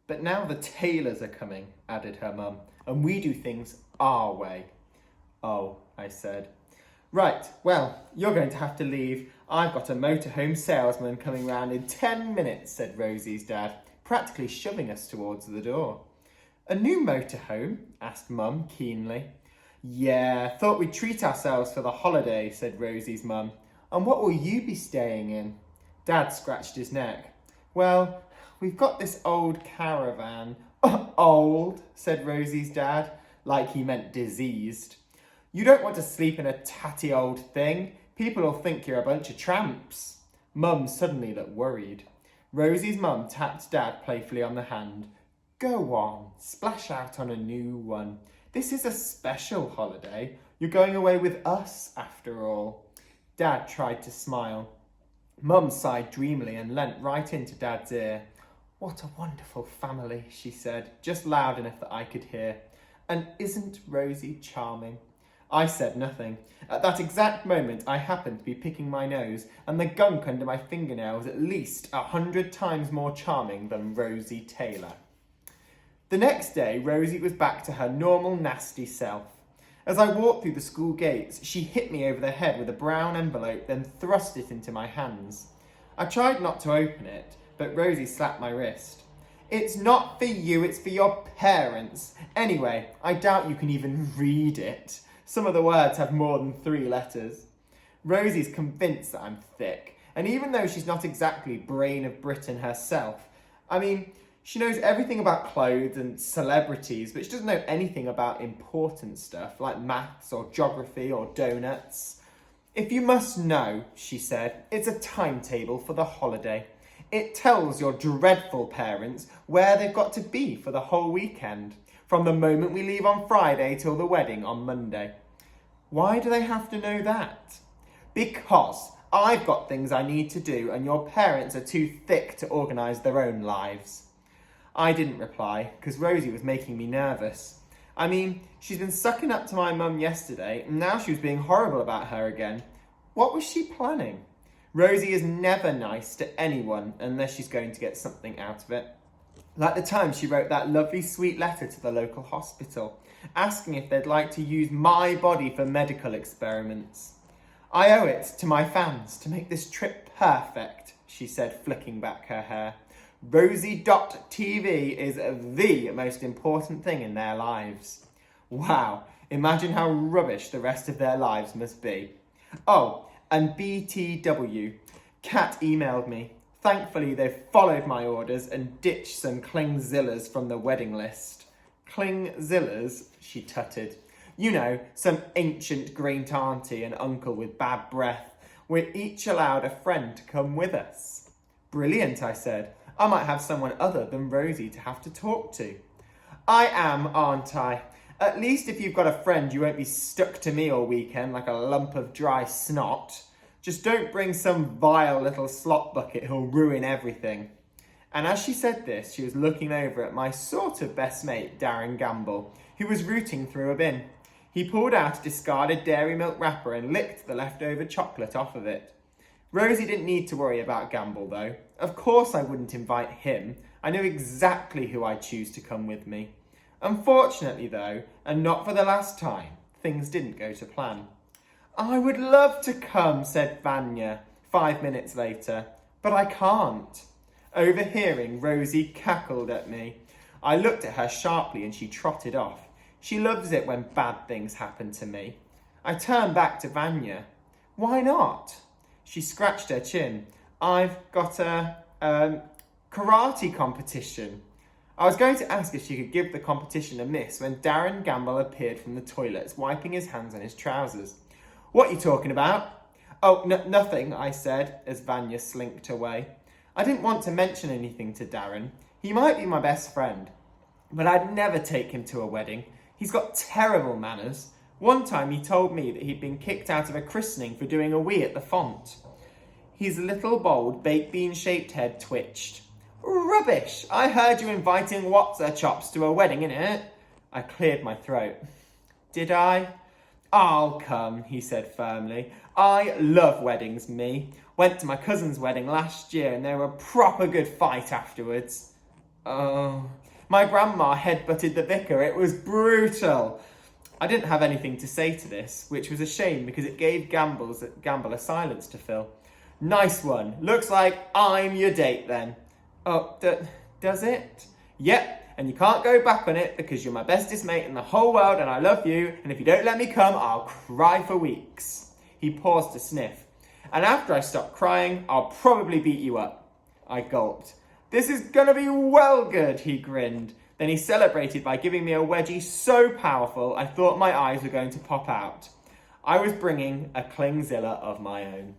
But now the tailors are coming, added her mum, and we do things our way. Oh, I said. Right, well, you're going to have to leave. I've got a motorhome salesman coming round in 10 minutes, said Rosie's dad, practically shoving us towards the door. A new motorhome? Asked Mum keenly. Yeah, thought we'd treat ourselves for the holiday, said Rosie's mum. And what will you be staying in? Dad scratched his neck. Well, we've got this old caravan. Old, said Rosie's dad, like he meant diseased. You don't want to sleep in a tatty old thing. People will think you're a bunch of tramps. Mum suddenly looked worried. Rosie's mum tapped Dad playfully on the hand. Go on, splash out on a new one. This is a special holiday. You're going away with us, after all. Dad tried to smile. Mum sighed dreamily and leant right into Dad's ear. What a wonderful family, she said, just loud enough that I could hear. And isn't Rosie charming? I said nothing. At that exact moment, I happened to be picking my nose, and the gunk under my fingernail was at least 100 times more charming than Rosie Taylor. The next day, Rosie was back to her normal nasty self. As I walked through the school gates, she hit me over the head with a brown envelope, then thrust it into my hands. I tried not to open it, but Rosie slapped my wrist. It's not for you, it's for your parents. Anyway, I doubt you can even read it. Some of the words have more than 3 letters. Rosie's convinced that I'm thick, and even though she's not exactly brain of Britain herself, she knows everything about clothes and celebrities, but she doesn't know anything about important stuff like maths or geography or donuts. If you must know, she said, it's a timetable for the holiday. It tells your dreadful parents where they've got to be for the whole weekend, from the moment we leave on Friday till the wedding on Monday. Why do they have to know that? Because I've got things I need to do and your parents are too thick to organise their own lives. I didn't reply because Rosie was making me nervous. She's been sucking up to my mum yesterday and now she was being horrible about her again. What was she planning? Rosie is never nice to anyone unless she's going to get something out of it. Like the time she wrote that lovely sweet letter to the local hospital, asking if they'd like to use my body for medical experiments. I owe it to my fans to make this trip perfect, she said, flicking back her hair. Rosie.tv is the most important thing in their lives. Wow, imagine how rubbish the rest of their lives must be. Oh, and BTW, Kat emailed me. Thankfully, they've followed my orders and ditched some Klingzillas from the wedding list. Klingzillas, she tutted. You know, some ancient great auntie and uncle with bad breath. We're each allowed a friend to come with us. Brilliant, I said. I might have someone other than Rosie to have to talk to. I am, aren't I? At least if you've got a friend, you won't be stuck to me all weekend like a lump of dry snot. Just don't bring some vile little slop bucket who'll ruin everything. And as she said this, she was looking over at my sort of best mate, Darren Gamble, who was rooting through a bin. He pulled out a discarded dairy milk wrapper and licked the leftover chocolate off of it. Rosie didn't need to worry about Gamble, though. Of course I wouldn't invite him. I knew exactly who I'd choose to come with me. Unfortunately, though, and not for the last time, things didn't go to plan. I would love to come, said Vanya 5 minutes later, but I can't. Overhearing, Rosie cackled at me. I looked at her sharply and she trotted off. She loves it when bad things happen to me. I turned back to Vanya. Why not? She scratched her chin. I've got a karate competition. I was going to ask if she could give the competition a miss when Darren Gamble appeared from the toilets, wiping his hands on his trousers. What are you talking about? Oh, nothing, I said, as Vanya slinked away. I didn't want to mention anything to Darren. He might be my best friend, but I'd never take him to a wedding. He's got terrible manners. One time he told me that he'd been kicked out of a christening for doing a wee at the font. His little bold baked bean-shaped head twitched. Rubbish! I heard you inviting what's-her-chops to a wedding, innit? I cleared my throat. Did I? I'll come, he said firmly. I love weddings, me. Went to my cousin's wedding last year and they were a proper good fight afterwards. Oh, my grandma headbutted the vicar. It was brutal. I didn't have anything to say to this, which was a shame because it gave Gamble a silence to fill. Nice one. Looks like I'm your date then. Oh, does it? Yep. And you can't go back on it because you're my bestest mate in the whole world and I love you, and if you don't let me come, I'll cry for weeks. He paused to sniff. And after I stop crying, I'll probably beat you up. I gulped. This is gonna be well good, he grinned. Then he celebrated by giving me a wedgie so powerful I thought my eyes were going to pop out. I was bringing a clingzilla of my own.